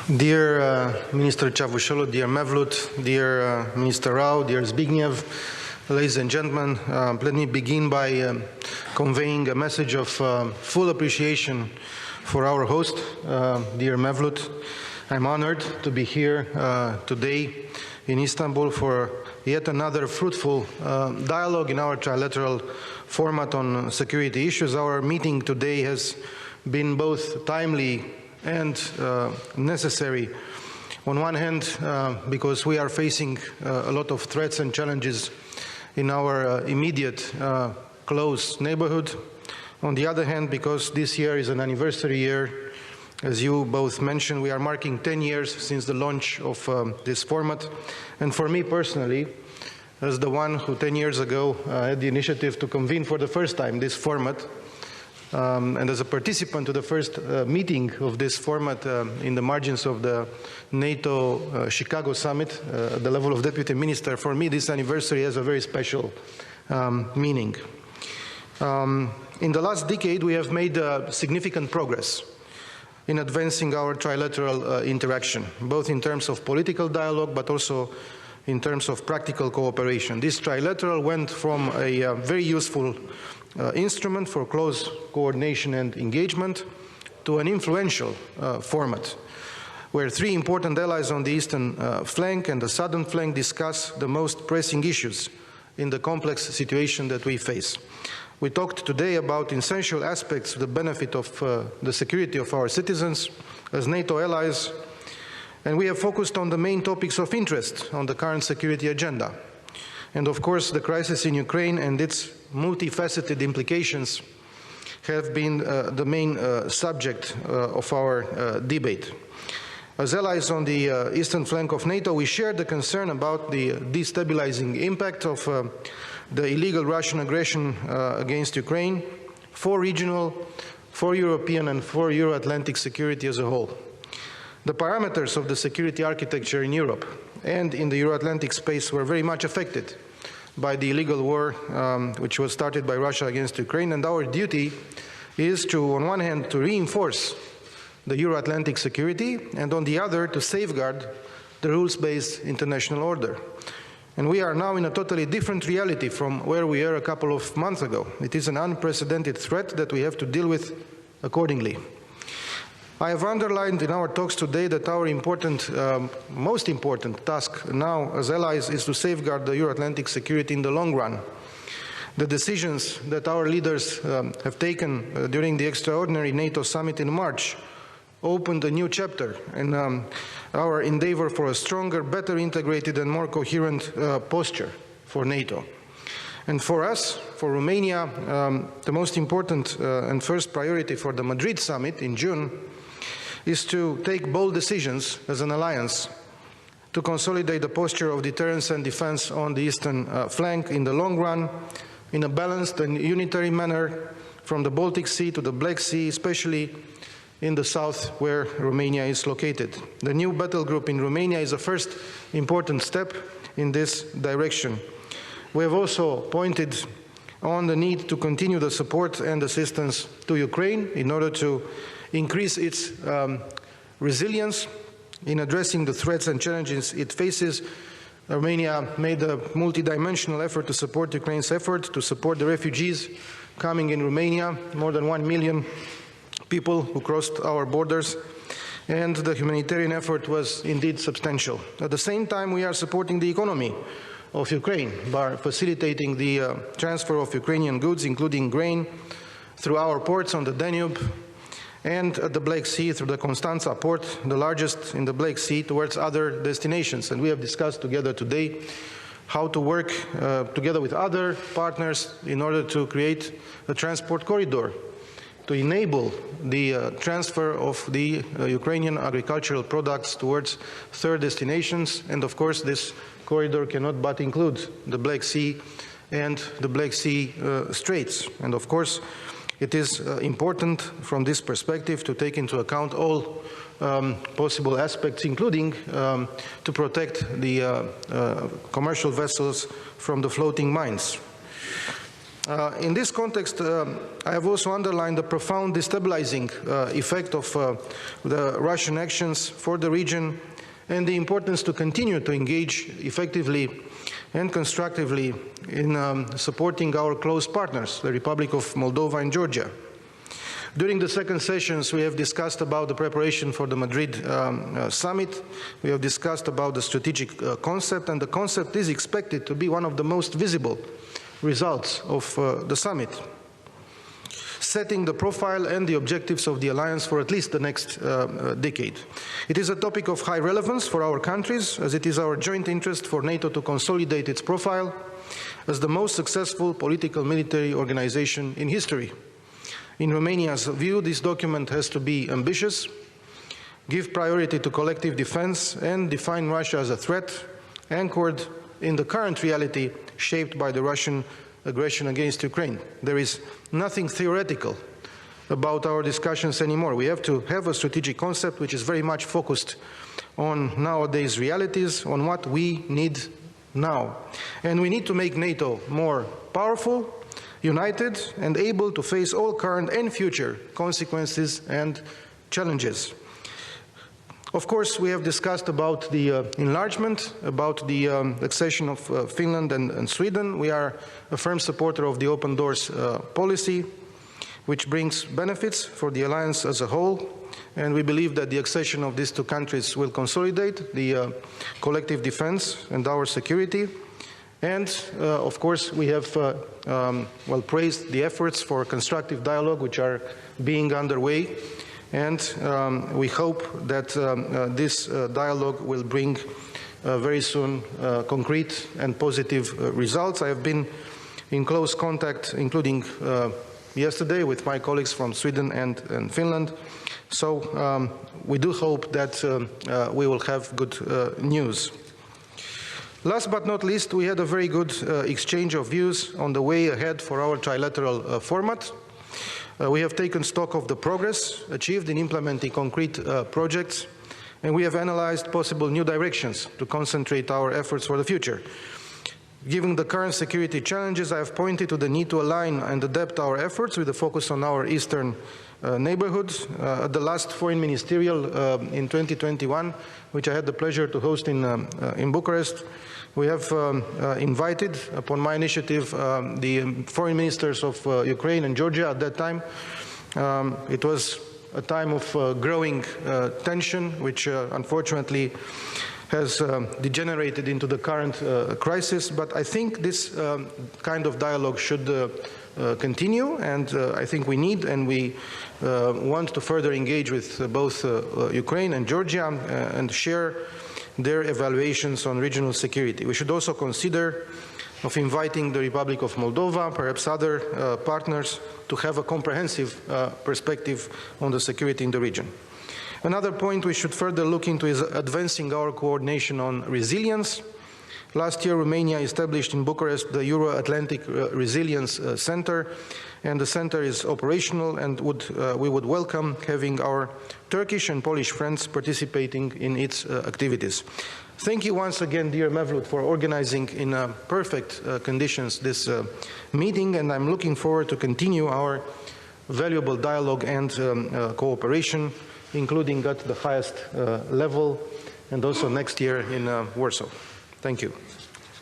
Dear Minister Çavuşoğlu, dear Mevlüt, dear Minister Rau, dear Zbigniew, ladies and gentlemen, let me begin by conveying a message of full appreciation for our host, dear Mevlüt. I'm honored to be here today in Istanbul for yet another fruitful dialogue in our trilateral format on security issues. Our meeting today has been both timely and necessary. On one hand, because we are facing a lot of threats and challenges in our immediate close neighborhood. On the other hand, because this year is an anniversary year. As you both mentioned, we are marking 10 years since the launch of this format. And for me personally, as the one who 10 years ago had the initiative to convene for the first time this format, and as a participant to the first meeting of this format in the margins of the NATO Chicago summit at the level of deputy minister, for me this anniversary has a very special meaning. In the last decade we have made significant progress in advancing our trilateral interaction, both in terms of political dialogue but also in terms of practical cooperation. This trilateral went from a very useful instrument for close coordination and engagement to an influential format, where three important allies on the eastern flank and the southern flank discuss the most pressing issues in the complex situation that we face. We talked today about essential aspects of the benefit of the security of our citizens as NATO allies, and we have focused on the main topics of interest on the current security agenda. And of course, the crisis in Ukraine and its multifaceted implications have been the main subject of our debate. As allies on the eastern flank of NATO, we share the concern about the destabilizing impact of the illegal Russian aggression against Ukraine for regional, for European and for Euro-Atlantic security as a whole. The parameters of the security architecture in Europe and in the Euro-Atlantic space were very much affected by the illegal war which was started by Russia against Ukraine, and our duty is to, on one hand, to reinforce the Euro-Atlantic security, and on the other, to safeguard the rules-based international order. And we are now in a totally different reality from where we were a couple of months ago. It is an unprecedented threat that we have to deal with accordingly. I have underlined in our talks today that our most important task now as allies is to safeguard the Euro-Atlantic security in the long run. The decisions that our leaders have taken during the extraordinary NATO summit in March opened a new chapter in our endeavor for a stronger, better integrated and more coherent posture for NATO. And for us, for Romania, the most important and first priority for the Madrid summit in June is to take bold decisions as an alliance to consolidate the posture of deterrence and defense on the eastern flank in the long run, in a balanced and unitary manner from the Baltic Sea to the Black Sea, especially in the south where Romania is located. The new battle group in Romania is a first important step in this direction. We have also pointed on the need to continue the support and assistance to Ukraine in order to increase its resilience in addressing the threats and challenges it faces. Romania made a multidimensional effort to support Ukraine's effort to support the refugees coming in Romania, more than 1 million people who crossed our borders, and the humanitarian effort was indeed substantial. At the same time, we are supporting the economy of Ukraine by facilitating the transfer of Ukrainian goods, including grain, through our ports on the Danube and at the Black Sea through the Constanța port, the largest in the Black Sea, towards other destinations. And we have discussed together today how to work together with other partners in order to create a transport corridor to enable the transfer of the Ukrainian agricultural products towards third destinations. And of course, this corridor cannot but include the Black Sea and the Black Sea Straits. And of course, it is important from this perspective to take into account all possible aspects, including to protect the commercial vessels from the floating mines. In this context, I have also underlined the profound destabilizing effect of the Russian actions for the region and the importance to continue to engage effectively and constructively in supporting our close partners, the Republic of Moldova and Georgia. During the second sessions, we have discussed about the preparation for the Madrid summit. We have discussed about the strategic concept, and the concept is expected to be one of the most visible results of the summit, setting the profile and the objectives of the alliance for at least the next decade. It is a topic of high relevance for our countries, as it is our joint interest for NATO to consolidate its profile as the most successful political military organization in history. In Romania's view, this document has to be ambitious, give priority to collective defense, and define Russia as a threat anchored in the current reality shaped by the Russian aggression against Ukraine. There is nothing theoretical about our discussions anymore. We have to have a strategic concept which is very much focused on nowadays realities, on what we need now. And we need to make NATO more powerful, united, and able to face all current and future consequences and challenges. Of course, we have discussed about the enlargement, about the accession of Finland and Sweden. We are a firm supporter of the open doors policy, which brings benefits for the alliance as a whole. And we believe that the accession of these two countries will consolidate the collective defense and our security. And, of course, we have praised the efforts for constructive dialogue which are being underway. And we hope that this dialogue will bring very soon concrete and positive results. I have been in close contact, including yesterday, with my colleagues from Sweden and Finland. So we do hope that we will have good news. Last but not least, we had a very good exchange of views on the way ahead for our trilateral format. We have taken stock of the progress achieved in implementing concrete projects, and we have analyzed possible new directions to concentrate our efforts for the future. Given the current security challenges, I have pointed to the need to align and adapt our efforts with a focus on our eastern neighborhood. At the last Foreign Ministerial in 2021, which I had the pleasure to host in Bucharest, we have invited, upon my initiative, the foreign ministers of Ukraine and Georgia at that time. It was a time of growing tension, which unfortunately has degenerated into the current crisis. But I think this kind of dialogue should continue, and I think we need and we want to further engage with both Ukraine and Georgia and share their evaluations on regional security. We should also consider of inviting the Republic of Moldova, perhaps other partners, to have a comprehensive perspective on the security in the region. Another point we should further look into is advancing our coordination on resilience. Last year, Romania established in Bucharest the Euro-Atlantic Resilience Center, and the center is operational, and we would welcome having our Turkish and Polish friends participating in its activities. Thank you once again, dear Mevlüt, for organizing in perfect conditions this meeting, and I'm looking forward to continue our valuable dialogue and cooperation, including at the highest level, and also next year in Warsaw. Thank you.